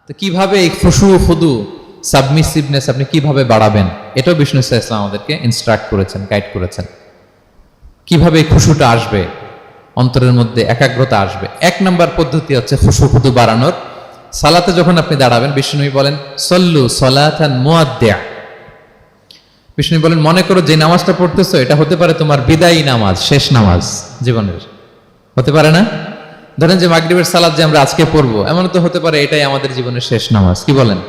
তো কিভাবে এই খুশু খুদু সাবমিসিভনেস আপনি কিভাবে বাড়াবেন, এটাও বিষ্ণু ইসলাম আমাদেরকে ইনস্ট্রাক্ট করেছেন, গাইড করেছেন। কিভাবে এই খুশুটা আসবে, অন্তরের মধ্যে একাগ্রতা আসবে। এক নম্বর পদ্ধতি হচ্ছে খুশু খুদু বাড়ানোর। সালাতে যখন আপনি দাঁড়াবেন, বিষ্ণু বলেন সল্লু সলাতান মুআদ্দিয়া। বিষ্ণু বলেন মনে করো যে নামাজটা পড়তেছো এটা হতে পারে তোমার বিদায়ী নামাজ, শেষ নামাজ জীবনের, হতে পারে না? ধরেন যে মাগরিবের সালাত যে আমরা আজকে পড়বো, এমন তো হতে পারে এটাই আমাদের জীবনের শেষ নামাজ। কি বলেন,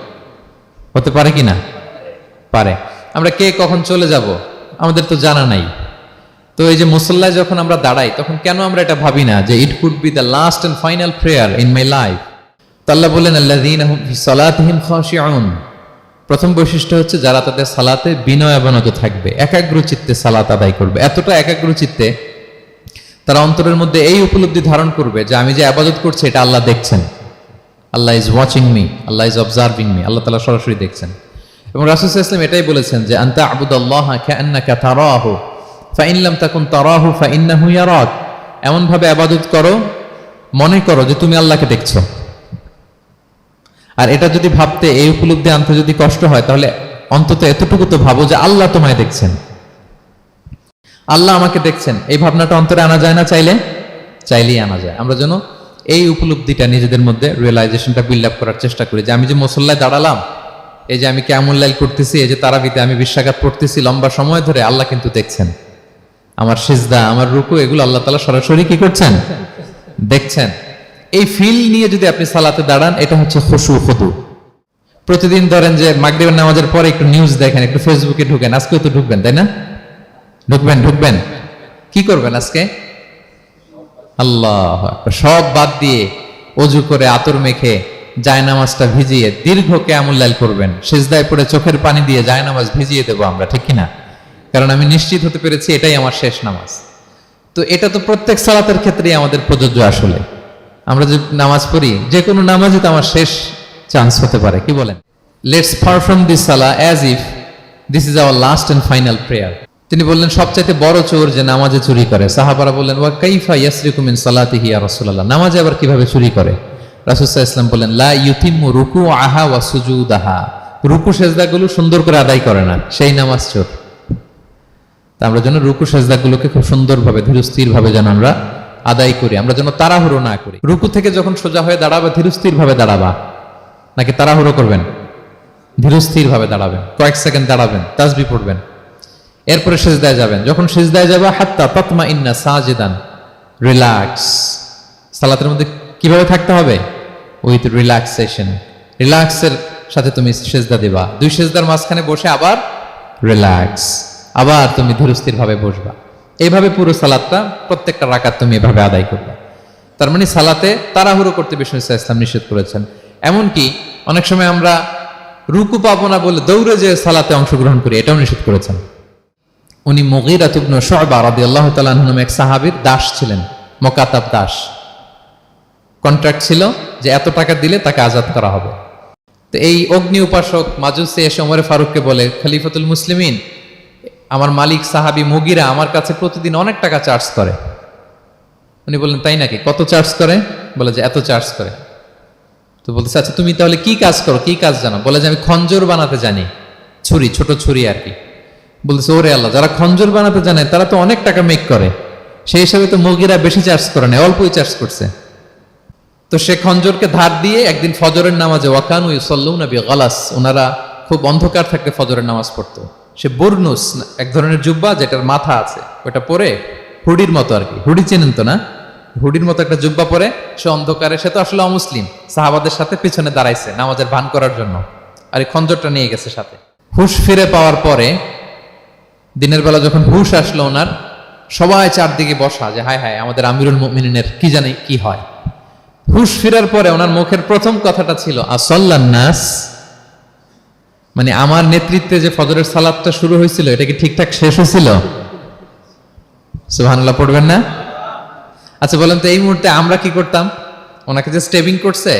হতে পারে কি না? পারে। আমরা কে কখন চলে যাব আমাদের তো জানা নাই। তো এই যে মুসল্লায় যখন আমরা দাঁড়াই, তখন কেন আমরা এটা ভাবি না যে it could be the last and final prayer in my life? তো আল্লাহ বলেন আল্লাযীনা হুম ফি সালাতিহিম খাশিউন। প্রথম বৈশিষ্ট্য হচ্ছে যারা তাদের সালাতে বিনয় অবনত থাকবে, একাগ্র চিত্তে সালাত আদায় করবে। এতটা একাগ্র চিত্তে তারা অন্তরের মধ্যে এই উপলব্ধি ধারণ করবে যে আমি যে ইবাদত করছি এটা আল্লাহ দেখছেন। Allah is watching me, Allah is observing me, আল্লাহ তাআলা সরাসরি দেখছেন। এবং রাসূল সাল্লাল্লাহু আলাইহি ওয়াসাল্লাম এটাই বলেছেন যে আনতা আবুদাল্লাহা কাআন্নাকা তারাহু ফাইন লাম তাকুন তারাহু ফাইন্নাহু ইয়ারাক। এমন ভাবে ইবাদত করো মনে করো যে তুমি আল্লাহকে দেখছো। আর এটা যদি ভাবতে, এই উপলব্ধি আনতে যদি কষ্ট হয়, তাহলে অন্তত এতটুকু তো ভাবো যে আল্লাহ তোমায় দেখছেন, আল্লাহ আমাকে দেখছেন। এই ভাবনাটা অন্তরে আনা যায় না? চাইলেই আনা যায়। আমরা যেন এই উপলব্ধিটা নিজেদের মধ্যে রিয়েলাইজেশনটা বিল্ড আপ করার চেষ্টা করি যে আমি যে মুসল্লায় দাঁড়ালাম, এই যে আমি কিয়ামুল লাইল করতেছি, এই যে তারাবিতে আমি 20 রাকাত পড়তেছি লম্বা সময় ধরে, আল্লাহ কিন্তু দেখছেন। আমার সিজদা, আমার রুকু, এগুলো আল্লাহ তাআলা সরাসরি কি করছেন? দেখছেন। এই ফিল নিয়ে যদি আপনি সালাতে দাঁড়ান, এটা হচ্ছে খুশু খুদু। প্রতিদিন ধরেন যে মাগরিবের নামাজের পরে একটু নিউজ দেখেন, একটু ফেসবুকে ঢুকেন। আজকেও তো ঢুকবেন, তাই না? ঢুকবেন। কি করবেন আজকে? আল্লাহ আকবার। সব বাদ দিয়ে ওযু করে আতর মেখে জায়নামাজটা ভিজিয়ে দীর্ঘ কিয়ামুল লাইল করবেন। সিজদায় পড়ে চোখের পানি দিয়ে জায়নামাজ ভিজিয়ে দেবো আমরা, ঠিক কিনা? কারণ আমি নিশ্চিত হতে পেরেছি এটাই আমার শেষ নামাজ। তো এটা তো প্রত্যেক সালাতের ক্ষেত্রেই আমাদের প্রযোজ্য। আসলে আমরা যে নামাজ পড়ি, যে কোনো নামাজই তো আমার শেষ চান্স হতে পারে। কি বলেন? লেটস পারফর্ম দিস সালাহ as if this is our last and final prayer. তিনি বললেন সবচাইতে বড় চোর যে নামাজে চুরি করে। সাহাবারা বললেন ওয়া কাইফা ইয়াসরিকু মিন সালাতিহি ইয়া রাসূলুল্লাহ, নামাজে আবার কিভাবে চুরি করে? রাসূল সাল্লাল্লাহু আলাইহি ওয়াসাল্লাম বললেন লা ইউতিম্মু রুকুআহা ওয়া সুজুদাহা, রুকু সেজদাগুলো সুন্দর করে আদায় করে না, সেই নামাজ চোর। তা আমরা যেন রুকু সেজদাগুলোকে খুব সুন্দরভাবে ধীরস্থিরভাবে যেন আমরা আদায় করি, আমরা যেন তাড়াহুড়ো না করি। রুকু থেকে যখন সোজা হয়ে দাঁড়াবা, ধীরস্থিরভাবে দাঁড়াবা, নাকি তাড়াহুড়ো করবেন? ধীরস্থিরভাবে দাঁড়াবেন, কয়েক সেকেন্ড দাঁড়াবেন, তাসবিহ পড়বেন, এরপরে সিজদায় যাবেন। যখন সিজদায় যাবা হাত্তা তাতমাইন্না সাজিদান, রিল্যাক্স। সালাতের মধ্যে কিভাবে থাকতে হবে? With relaxation. রিল্যাক্সের সাথে তুমি সিজদা দিবা। 2 সিজদার মাঝখানে বসে আবার রিল্যাক্স, আবার তুমি ধীরস্থিরভাবে বসবা। এইভাবে পুরো সালাতটা, প্রত্যেকটা রাকাত তুমি এভাবে আদায় করবে। তার মানে সালাতে তাড়াহুড়ো করতে বিষ্ণু ইসলাম নিষেধ করেছেন। এমনকি অনেক সময় আমরা রুকু পাবো না বলে দৌড়ে যে সালাতে অংশগ্রহণ করি, এটাও নিষেধ করেছেন। উনি মুগীরা ইবনে শুআবা রাদিয়াল্লাহু তাআলা আনহু নামে এক সাহাবীর দাস ছিলেন, মুকাতাব দাস। কন্ট্রাক্ট ছিল যে এত টাকা দিলে তাকে আজাদ করা হবে। তো এই অগ্নি উপাসক মাজুসি এসে ওমর ফারুককে বলে, খলিফাতুল মুসলিমিন, আমার মালিক সাহাবী মুগীরা আমার কাছে প্রতিদিন অনেক টাকা চার্জ করে। উনি বললেন তাই নাকি, কত চার্জ করে? বলে যে এত চার্জ করে। তো বলতেছে আচ্ছা তুমি তাহলে কি কাজ করো, কি কাজ জানো? বলে যে আমি খঞ্জর বানাতে জানি, ছুরি, ছোট ছুরি আর কি। বলতেছে ওরে আল্লাহ, যারা খঞ্জর বানাতে জানে তারা তো অনেক টাকা মেক করে, সেই হিসাবে তো মুগীরা বেশি চার্জ করে না, অল্পই চার্জ করছে। তো সে খঞ্জরকে ধার দিয়ে একদিন ফজরের নামাজে, ওয়াকানু ইউসাল্লুনা বিগালাস, ওনারা খুব অন্ধকার থাকতে ফজরের নামাজ পড়তো। সে বুরনুস, এক ধরনের জুব্বা যেটার মাথা আছে, ওটা পরে হুডির মতো আর কি, হুডি চেনেন তো না? হুডির মতো একটা জুব্বা পরে সে অন্ধকারে, সে তো আসলে অমুসলিম, সাহাবাদের সাথে পিছনে দাঁড়াইছে নামাজের ভান করার জন্য, আর এই খঞ্জরটা নিয়ে গেছে সাথে। হুশ ফিরে পাওয়ার পরে দিনের বেলা যখন হুশ আসলো ওনার, সবাই চারদিকে বসা যে হায় হায় আমাদের আমিরুল মুমিনিনের কি জানি কি হয়। হুশ ফিরার পরে ওনার মুখের প্রথম কথাটা ছিল আসাল্লান নাস, মানে আমার নেতৃত্বে যে ফজরের সালাতটা শুরু হয়েছিল এটা কি ঠিকঠাক শেষ হয়েছিল? সুবহানাল্লাহ পড়বেন না? আচ্ছা বলেন তো, এই মুহূর্তে আমরা কি করতাম? ওনাকে যে স্টেবিং করছে,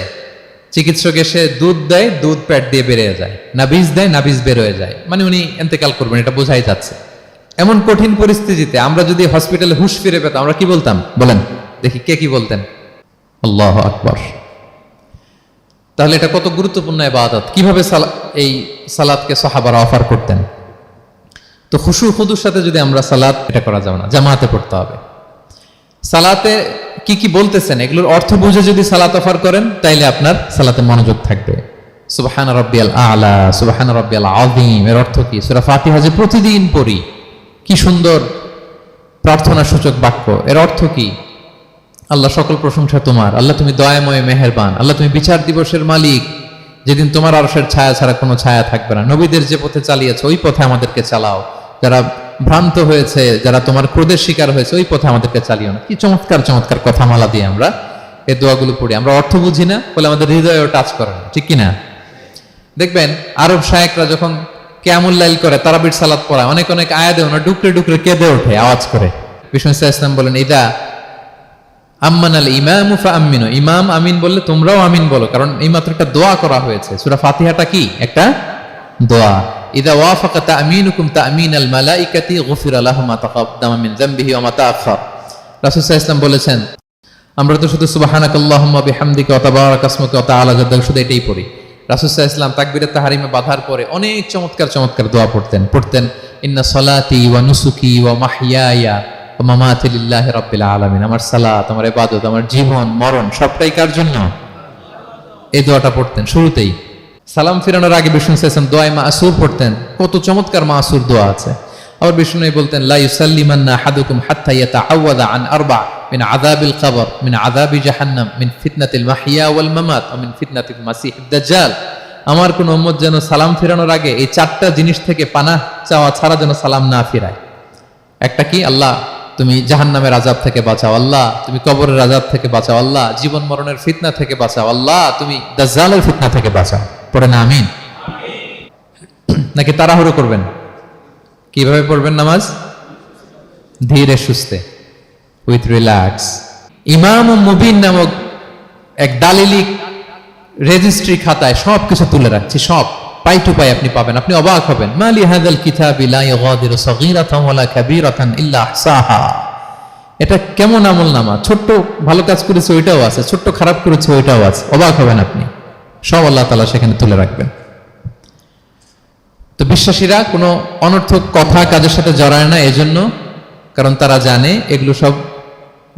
চিকিৎসক এসে দুধ দেয়, দুধ পেট দিয়ে বেরিয়ে যায়, নাবিজ দেয়, নাবিজ বের হয়ে যায়, মানে উনি ইন্তেকাল করবেন, এটা বোঝাই যাচ্ছে। এমন কঠিন পরিস্থিতিতে আমরা যদি হসপিটালে হুশ ফিরে পেতাম, আমরা কি বলতাম? বলেন দেখি কে কি বলতেন? আল্লাহু আকবার। তাহলে এটা কত গুরুত্বপূর্ণ ইবাদত। কিভাবে এই সালাতকে সাহাবারা অফার করতেন। তো খুশু খুদুর সাথে যদি আমরা সালাত, এটা করা যাবে না, জামাতে পড়তে হবে। সালাতে কি কি বলতেছেন এগুলোর অর্থ বুঝে যদি সালাত অফার করেন তাইলে আপনার সালাতে মনোযোগ থাকবে। সুবহান রাব্বিয়াল আলা, সুবহান রাব্বিয়াল আযীম এর অর্থ কি? সূরা ফাতিহা যে প্রতিদিন পড়ি, কি সুন্দর প্রার্থনা সূচক বাক্য, এর অর্থ কি? আল্লাহ সকল প্রশংসা তোমার, আল্লাহ তুমি দয়াময় মেহেরবান, আল্লাহ তুমি বিচার দিবসের মালিক, যেদিন তোমার আরশের ছায়া ছাড়া কোনো ছায়া থাকবে না। নবীদের যে পথে চালিয়েছে ওই পথে আমাদেরকে চালাও, যারা ভ্রান্ত হয়েছে, যারা তোমার ক্রোধের শিকার হয়েছে ওই পথে আমাদেরকে চালিও না। কি চমৎকার চমৎকার কথামালা দিয়ে আমরা এই দোয়াগুলো পড়ি। আমরা অর্থ বুঝি না বলে আমাদের হৃদয়েও টাচ করে না, ঠিক কিনা? দেখবেন আরব শায়েকরা যখন কিয়ামুল লাইল করে, তারাবির সালাত পড়ায়, অনেক অনেক আয়াতে ওনারা ডুকরে ডুকরে কেঁদে ওঠে আওয়াজ করে। বিষ্ণু ইসলাম বলেন, ইদা আম্মানাল ইমামু ফাআমিনু, ইমাম আমিন বললে তোমরাও আমিন বলো, কারণ এই মাত্র একটা দোয়া করা হয়েছে। সূরা ফাতিহাটা কি? একটা দোয়া। ইদা ওয়াফাকা তামিনুকুম তামিনাল মালাইকাতি গুফিরা লাহুম মা তাকাদ্দামা মিন যামবিহি ওয়া মা তাআখার। রাসূল সাল্লাল্লাহু আলাইহি ওয়াসাল্লাম বলেছেন, আমরা তো শুধু সুবহানাকাল্লাহুম্মা বিহামদিকা ওয়া তাবারাকা ইসমুকা ওয়া তাআলা জাদ্দুকা শুধু এটাই পড়ি। রাসূল সাল্লাল্লাহু আলাইহি ওয়াসাল্লাম তাকবীরে তাহরিমে বাধার পরে অনেক চমৎকার চমৎকার দোয়া পড়তেন। ইন্না সলাতি ওয়া নুসুকি ওয়া মাহইয়ায়া ওয়া মামাতি লিল্লাহি রাব্বিল আলামিন। আমার সালাত, আমার ইবাদত, আমার জীবন মরণ সবটাই কার জন্য? এই দোয়াটা পড়তেন শুরুতেই। সালাম ফিরানোর আগে বিষ্ণু সাল্লাল্লাহু আলাইহি ওয়াসাল্লাম দোয়া মাসুর পড়তেন। কত চমৎকার মাসুর দোয়া আছে। আবার বিষ্ণু বলতেন, লা ইউসাল্লিমান্না আহাদুকুম হাত্তা ইয়াতাআওয়াযা আন আরবা' মিন আযাবিল কবর, মিন আযাবি জাহান্নাম, মিন ফিতনাতিল মাহইয়া ওয়াল মামাত ওয়া মিন ফিতনাতিল মাসিহিদ দাজ্জাল। আমার কোন উম্মত যেন সালাম ফিরানোর আগে এই চারটা জিনিস থেকে পানাহ চাওয়া ছাড়া যেন সালাম না ফিরায়। একটা কি? আল্লাহ তুমি জাহান্নামের আযাব থেকে বাঁচাও, আল্লাহ তুমি কবরের আযাব থেকে বাঁচাও, আল্লাহ জীবন মরণের ফিতনা থেকে বাঁচাও, আল্লাহ তুমি দাজ্জালের ফিতনা থেকে বাঁচাও। পড়েন আমিন। নাকি তাড়াহুড়ো করবেন? কিভাবে পড়বেন নামাজ? ধীরে সুস্থে, উইথ রিল্যাক্স। ইমাম মুবিন নামক এক দালিলিক রেজিস্ট্রি খাতায় সবকিছু তুলে রাখছি, সব পাই টু পাই আপনি পাবেন। আপনি অবাক হবেন, মালি হাযাল কিতাবি লা ইউগাদিরু সাগীরাতান ওয়ালা কাবীরাতান ইল্লা আহসাহা। এটা কেমন আমলনামা! ছোট্ট ভালো কাজ করেছে ওইটাও আছে, ছোট্ট খারাপ করেছে ওইটাও আছে। অবাক হবেন আপনি, সব আল্লাহ তাআলা সেখানে তুলে রাখবেন। তো বিশ্বাসীরা কোনো অনর্থক কথা কাজের সাথে জড়ায় না, এজন্য কারণ তারা জানে এগুলো সব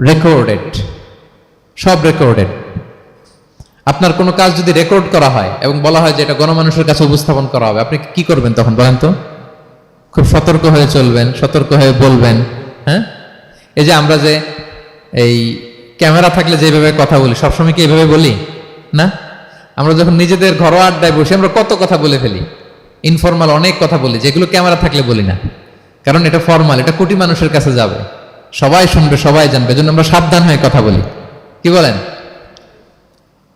রেকর্ডেড, সব রেকর্ডেড। আপনার কোনো কাজ যদি রেকর্ড করা হয় এবং বলা হয় যে এটা গণমানুষের কাছে উপস্থাপন করা হবে, আপনি কি করবেন তখন বলেন তো? খুব সতর্ক হয়ে চলবেন, সতর্ক হয়ে বলবেন। হ্যাঁ, এই যে আমরা যে এই ক্যামেরা থাকলে যেভাবে কথা বলি, সবসময় কি এইভাবে বলি না? আমরা যখন নিজেদের ঘরোয়া আড্ডায় বসে আমরা কত কথা বলে ফেলি, ইনফরমাল অনেক কথা বলি, যেগুলো ক্যামেরা থাকলে বলি না, কারণ এটা ফরমাল, এটা কোটি মানুষের কাছে যাবে, সবাই শুনবে, সবাই জানবে, এজন্য আমরা সাবধান হয়ে কথা বলি। কি বলেন?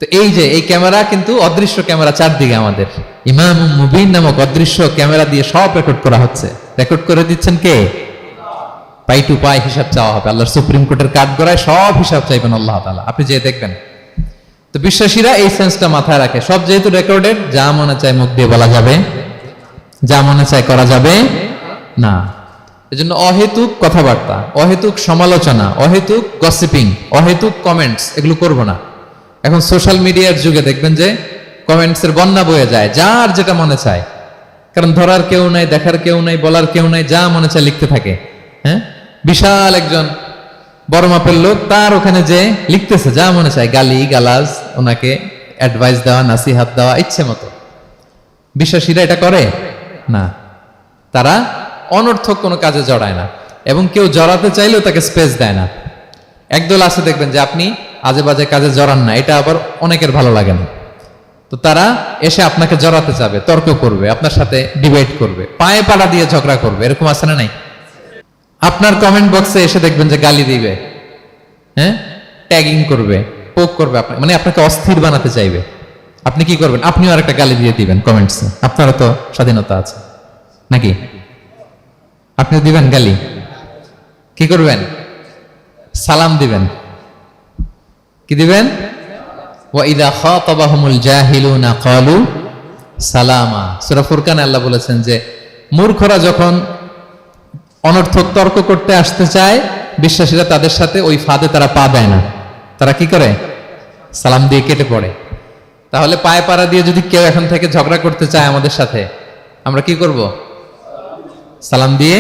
তো এই যে এই ক্যামেরা কিন্তু অদৃশ্য ক্যামেরা চারদিকে আমাদের, ইমাম মুবিন নামক অদৃশ্য ক্যামেরা দিয়ে সব রেকর্ড করা হচ্ছে। রেকর্ড করে দিচ্ছেন কে? পাই টু পাই হিসাব চাওয়া হবে। আল্লাহর সুপ্রিম কোর্টের কাঠগড়ায় সব হিসাব চাইবেন আল্লাহ তাআলা, আপনি যে দেখবেন। তো বিশ্বাসীরা এই সেন্সটা মাথায় রাখে, সব যেহেতু রেকর্ডেড, যা মনে চায় মুখ দিয়ে বলা যাবে, যা মনে চায় করা যাবে না। এজন্য অহেতুক কথাবার্তা, অহেতুক সমালোচনা, অহেতুক গসিপিং, অহেতুক কমেন্টস এগুলো করব না। এখন সোশ্যাল মিডিয়ার যুগে দেখবেন যে কমেন্টসের বন্যা বয়ে যায়, যার যেটা মনে চায়, কারণ ধরার কেউ নাই, দেখার কেউ নাই, বলার কেউ নাই, যা মনে চায় লিখতে থাকে। হ্যাঁ, বিশাল একজন বড় মাপের লোক, তার ওখানে যে লিখতেছে যা মনে চায়, গালি গালাজ, ওনাকে অ্যাডভাইস দেওয়া, নাসিহাত দেওয়া ইচ্ছে মতো। বিশ্বাসীরা এটা করে না, তারা অনর্থক কোনো কাজে জড়ায় না, এবং কেউ জড়াতে চাইলেও তাকে স্পেস দেয় না। একদল আছে দেখবেন যে আপনি আজে বাজে কাজে জড়ান না, এটা আবার অনেকের ভালো লাগে না। তো তারা এসে আপনাকে জড়াতে চাবে, তর্ক করবে, আপনার সাথে ডিবেট করবে, পায়ে পাড়া দিয়ে ঝগড়া করবে, এরকম আছে না নাই? আপনার কমেন্ট বক্সে এসে দেখবেন যে গালি দিবে, হ্যাঁ, ট্যাগিং করবে, পোক করবে, মানে আপনাকে অস্থির বানাতে চাইবে। আপনি কি করবেন? আপনিও আরেকটা গালি দিয়ে দিবেন কমেন্টসে। আপনারও তো স্বাধীনতা আছে নাকি? আপনিও দিবেন গালি। কি করবেন? সালাম দিবেন। কি দিবেন? ওয়া ইযা খাতাবাহুমুল জাহিলুনা ক্বালু সালামা। সূরা ফুরকানে আল্লাহ বলেছেন যে মূর্খরা যখন অনর্থক তর্ক করতে আসতে চায়, বিশ্বাসীরা তাদের সাথে ওই ফাঁদে তারা পা দেয় না। তারা কি করে? সালাম দিয়ে কেটে পড়ে। তাহলে পায়ে পাড়া দিয়ে যদি কেউ এখন থেকে ঝগড়া করতে চায় আমাদের সাথে, আমরা কি করব? সালাম দিয়ে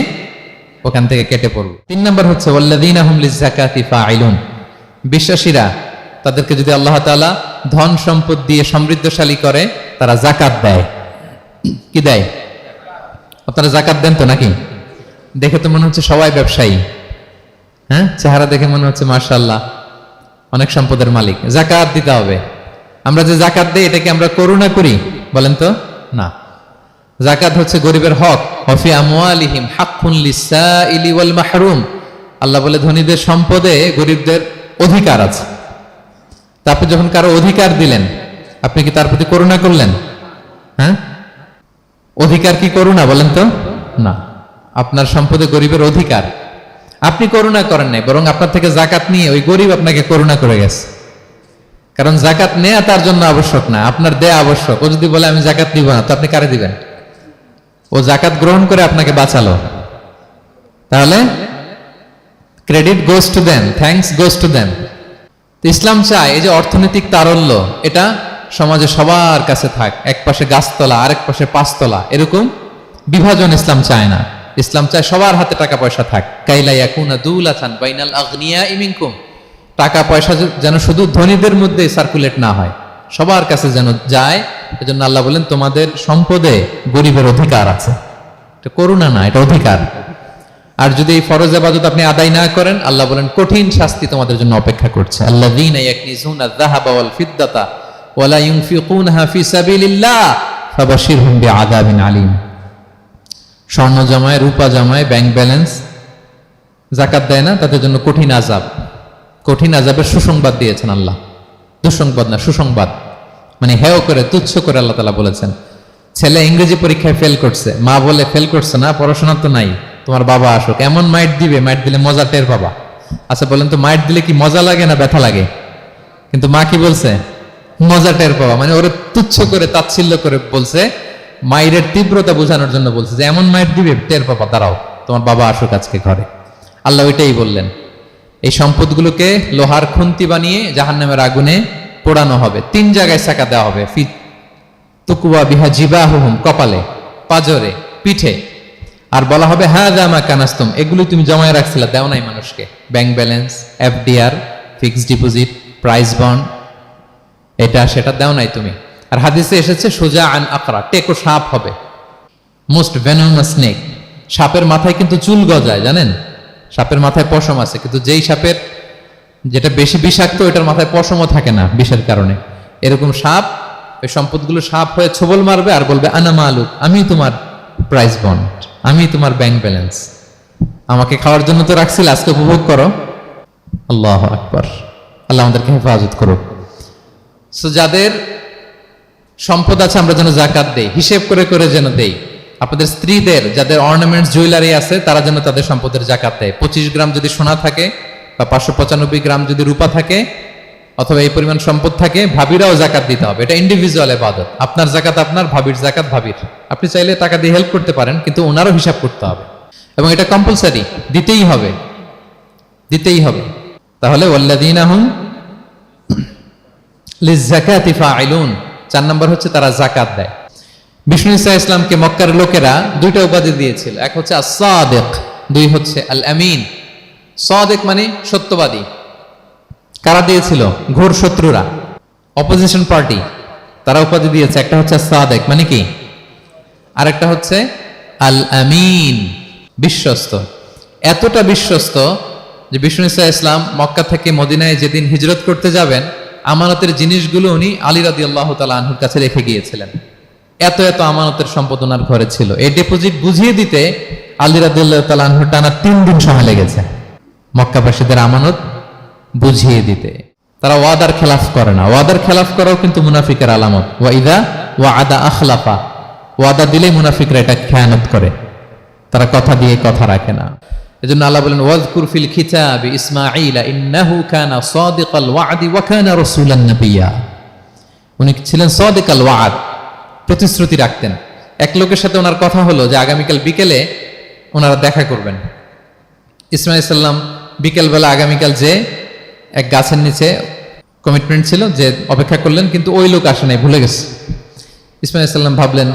ওখান থেকে কেটে পড়ব। 3 নম্বর হচ্ছে ওয়াল্লাযীনা হুম লিয-যাকাতি ফাঈলুন। বিশ্বাসীরা, তাদেরকে যদি আল্লাহ তাআলা ধন সম্পদ দিয়ে সমৃদ্ধশালী করে, তারা যাকাত দেয়। কি দেয়? আপনারা যাকাত দেন তো নাকি? দেখে তো মনে হচ্ছে সবাই ব্যবসায়ী, হ্যাঁ, চেহারা দেখে মনে হচ্ছে মাশাআল্লাহ অনেক সম্পদের মালিক। যাকাত দিতে হবে। আমরা যে যাকাত দেই, এটাকে আমরা করুণা করি? বলেন তো না। যাকাত হচ্ছে গরিবের হক। ওয়াফি আমওয়ালিহিম হাক্কুন লিস-সাইলি ওয়াল মাহরুম। আল্লাহ বলে ধনীদের সম্পদে গরিবদের অধিকার আছে। তারপর যখন কারো অধিকার দিলেন, আপনি কি তার প্রতি করুণা করলেন? হ্যাঁ, অধিকার কি করুণা? বলেন তো না। আপনার সম্পদে গরিবের অধিকার, আপনি করুণা করেন নাই, বরং আপনার থেকে যাকাত নিয়ে ওই গরিব আপনাকে করুণা করে গেছে। কারণ যাকাত নেয়া তার জন্য আবশ্যক না, আপনার দেয়া আবশ্যক। ও যদি বলে আমি যাকাত দিব না, তো আপনি কারে দিবেন? ও যাকাত গ্রহণ করে আপনাকে বাঁচালো। তাহলে credit goes to them, thanks goes to them. ইসলাম চায় এই যে অর্থনৈতিক তারল্য, এটা সমাজে সবার কাছে থাক। এক পাশে গাছতলা, আরেক পাশে পাঁচতলা, এরকম বিভাজন ইসলাম চায় না। ইসলাম চায় সবার হাতে টাকা পয়সা থাক। কাইলা ইয়াকুনা দুলাতান বাইনাল আগনিয়াই মিনকুম। টাকা পয়সা যেন শুধু ধনীদের মধ্যে সার্কুলেট না হয়, সবার কাছে যেন যায়। এজন্য আল্লাহ বলেন তোমাদের সম্পদে গরিবের অধিকার আছে। এটা করুণা না, এটা অধিকার। আর যদি এই ফরজ ইবাদত আপনি আদায় না করেন, আল্লাহ বলেন কঠিন শাস্তি তোমাদের জন্য অপেক্ষা করছে। আল্লাযীনা ইয়াকনিজুনা আয-যাহাবা ওয়াল ফিদ্দাতা ওয়া লা ইউনফিকুনহা ফি সাবিলিল্লাহ ফাবাশশিরহুম বিআযাবিন আলীম। স্বর্ণ জমায়, রূপা জমায়, ব্যাংক ব্যালেন্স, যাকাত দেয় না, তাদের জন্য কঠিন আযাব। কঠিন আযাবের সুসংবাদ দিয়েছেন আল্লাহ। দুঃসংবাদ না, সুসংবাদ। মানে হেয় করে, তুচ্ছ করে আল্লাহ তাআলা বলেছেন। ছেলে ইংরেজি পরীক্ষায় ফেল করছে, মা বলে ফেল করছে না, পড়াশোনা তো নাই, তোমার বাবা আসুক, এমন মাইট দিবে, মাইট দিলে মজা টের পাবা। আচ্ছা বলেন তো, মাইট দিলে কি মজা লাগে না ব্যথা লাগে? কিন্তু মা কি বলছে? মজা টের পাবা। মানে ওরে তুচ্ছ করে, তাচ্ছিল্য করে বলছে, মায়ের তীব্রতা বোঝানোর জন্য বলছে যে এমন মাইট দিবে, টের পাবা, দাঁড়াও, তোমার বাবা আসুক আজকে ঘরে। আল্লাহ ওইটাই বললেন। এই সম্পদগুলোকে লোহার খুন্তি বানিয়ে জাহান্নামের আগুনে পোড়ানো হবে। 3 জায়গায় ছাকা দেওয়া হবে। তুকুয়া বিহা জিবাহুহুম, কপালে, পাজরে, পিঠে। আর বলা হবে হাযা মা কানাস্তুম, এগুলো তুমি জমায় রাখছিলা, দাও নাই মানুষকে। Bank balance, FDR, fixed deposit, price bond, এটা সেটা দাও নাই তুমি। আর হাদিসে এসেছে সুজা আন আকরা, টেকো সাপ হবে, মোস্ট ভেনোমাস স্নেক। সাপের মাথায় কিন্তু চুল গজায়, জানেন? সাপের মাথায় পশম আছে, কিন্তু যেই সাপের যেটা বেশি বিষাক্ত, ওটার মাথায় পশমও থাকে না বিষের কারণে। এরকম সাপ ওই সম্পদগুলো সাপ হয়ে ছোবল মারবে আর বলবে আনা মালুক, আমি তোমার প্রাইস বন্ড, আমি তোমার ব্যাংক ব্যালেন্স, আমাকে খাওয়ার জন্য তো রাখছিল, আজকে উপভোগ করো। আল্লাহু আকবার। আল্লাহ আমাদেরকে হেফাজত করুক। সো যাদের সম্পদ আছে আমরা যেন যাকাত দেই, হিসেব করে করে যেন দেই। আপনাদের স্ত্রীদের যাদের অর্নামেন্টস, জুয়েলারি আছে, তারা যেন তাদের সম্পদের যাকাত দেয়। 25 গ্রাম যদি সোনা থাকে বা 595 গ্রাম যদি রূপা থাকে, অথবা এই পরিমাণ সম্পদ থাকে, ভাবিরাও যাকাত দিতে হবে। এটা ইন্ডিভিজুয়াল ইবাদত। আপনার যাকাত আপনার, ভাবির যাকাত ভাবির। আপনি চাইলে টাকা দিয়ে হেল্প করতে পারেন, কিন্তু ওনারও হিসাব করতে হবে এবং এটা কম্পালসারি, দিতেই হবে, দিতেই হবে। তাহলে ওয়াল্লাযীনা হুম লিয-যাকাতি ফাঈলুন। 4 নম্বর হচ্ছে তারা যাকাত দেয়। বিষ্ণু ঈসা ইসলামকে মক্কার লোকেরা 2টা উপাধি দিয়েছিল। এক হচ্ছে আস-সাদিক, 2 হচ্ছে আল-আমিন। সাদিক মানে সত্যবাদী। কারা দিয়েছিল? ঘোর শত্রুরা, অপোজিশন পার্টি, তারা উপাধি দিয়েছে। একটা হচ্ছে সাদিক মানে কি, আর একটা হচ্ছে আল-আমিন, বিশ্বস্ত। এতটা বিশ্বস্ত যে বিষ্ণু ঈসা ইসলাম মক্কা থেকে মদিনায় যেদিন হিজরত করতে যাবেন, আমানতের জিনিসগুলো উনি আলী রাদিয়াল্লাহু তাআলা আনহুর কাছে রেখে গিয়েছিলেন। এত এত আমানতের সম্পদ ওনার ঘরে ছিল। এই ডিপোজিট বুঝিয়ে দিতে আলী রাদিয়াল্লাহু তাআলা আনহুর টানা 3 দিন সময় লেগেছে মক্কাবাসীদের আমানত বুঝিয়ে দিতে। তারা ওয়াদার খেলাফ করে না। ওয়াদার খেলাফ করাও কিন্তু মুনাফিকের আলামত। ওয়া ইযা ওয়াআদা আখলাফা, ওয়াদা দিলেই মুনাফিকরা এটা খেয়ানত করে, তারা কথা দিয়ে কথা রাখে না। এজন্য আল্লাহ বলেন ওয়াজকুর ফিল কিতাবি ইসমাঈল ইন্নাহু কানা সাদিকাল ওয়াদি ওয়া কানা রাসূলান নাবিয়্যা। উনি ছিলেন সাদিকাল ওয়াদ, প্রতিশ্রুতি রাখতেন। এক লোকের সাথে ওনার কথা হলো যে আগামীকাল বিকেলে ওনারা দেখা করবেন। ইসমাঈল সাল্লাম বিকেলবেলা আগামীকাল যে এক গাছের নিচে কমিটমেন্ট ছিল যে অপেক্ষা করলেন, কিন্তু ওই লোক আসে নাই, ভুলে গেছে। ইসমাইল সাল্লাম ভাবলেন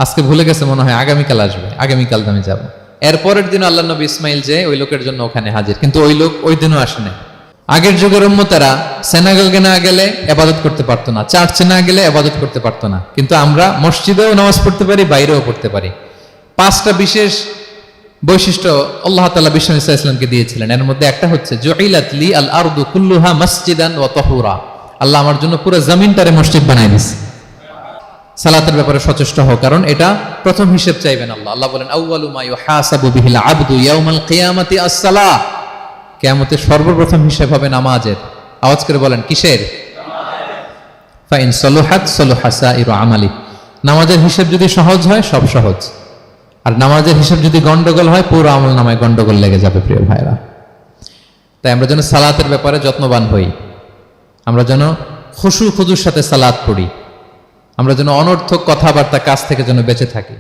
আজকে ভুলে গেছে, মনে হয় আগামীকাল আসবে, আগামীকাল আমি যাব। এরপরের দিন আল্লাহ নবী ইসমাইল যে ওই লোকের জন্য ওখানে হাজির, কিন্তু ওই লোক ওই দিনও আসে নাই। আগের যুগের উম্মতেরা সেনাগলকে না গেলে আবাদত করতে পারতো না, চার্চে না গেলে আবাদত করতে পারতো না, কিন্তু আমরা মসজিদেও নামাজ পড়তে পারি, বাইরেও পড়তে পারি। 5টা বিশেষ বৈশিষ্ট্য আল্লাহ তাআলা বিষ্ণু ইসলামকে দিয়েছিলেন। এর মধ্যে একটা হচ্ছে জুইলাত লি আল আরদু কুল্লুহা মসজিদান ওয়া তাহুরা, আল্লাহ আমার জন্য পুরো জমিনটারে মসজিদ বানাই দিয়েছে। সালাতের ব্যাপারে সচেষ্ট হও, কারণ এটা প্রথম হিসেব চাইবেন আল্লাহ। আল্লাহ বলেন আউয়ালু মা ইউহাসাবু বিহিল আবদু ইয়াউমাল কিয়ামাতি আস-সালাহ, কিয়ামতের সর্বপ্রথম হিসেব হবে নামাজের। আওয়াজ করে বলেন কিসের? ফাইন সলুহাত সলুহা সাইরু আমালি, নামাজের হিসেব যদি সহজ হয় সব সহজ, আর নামাজের হিসেব যদি গন্ডগোল হয় পুরো আমল নামায় গন্ডগোল লেগে যাবে। প্রিয় ভাইরা, তাই আমরা যেন সালাতের ব্যাপারে যত্নবান হই, আমরা যেন খুশু খুজুর সাথে সালাত পড়ি, আমরা যেন অনর্থক কথাবার্তা কাজ থেকে যেন বেঁচে থাকি।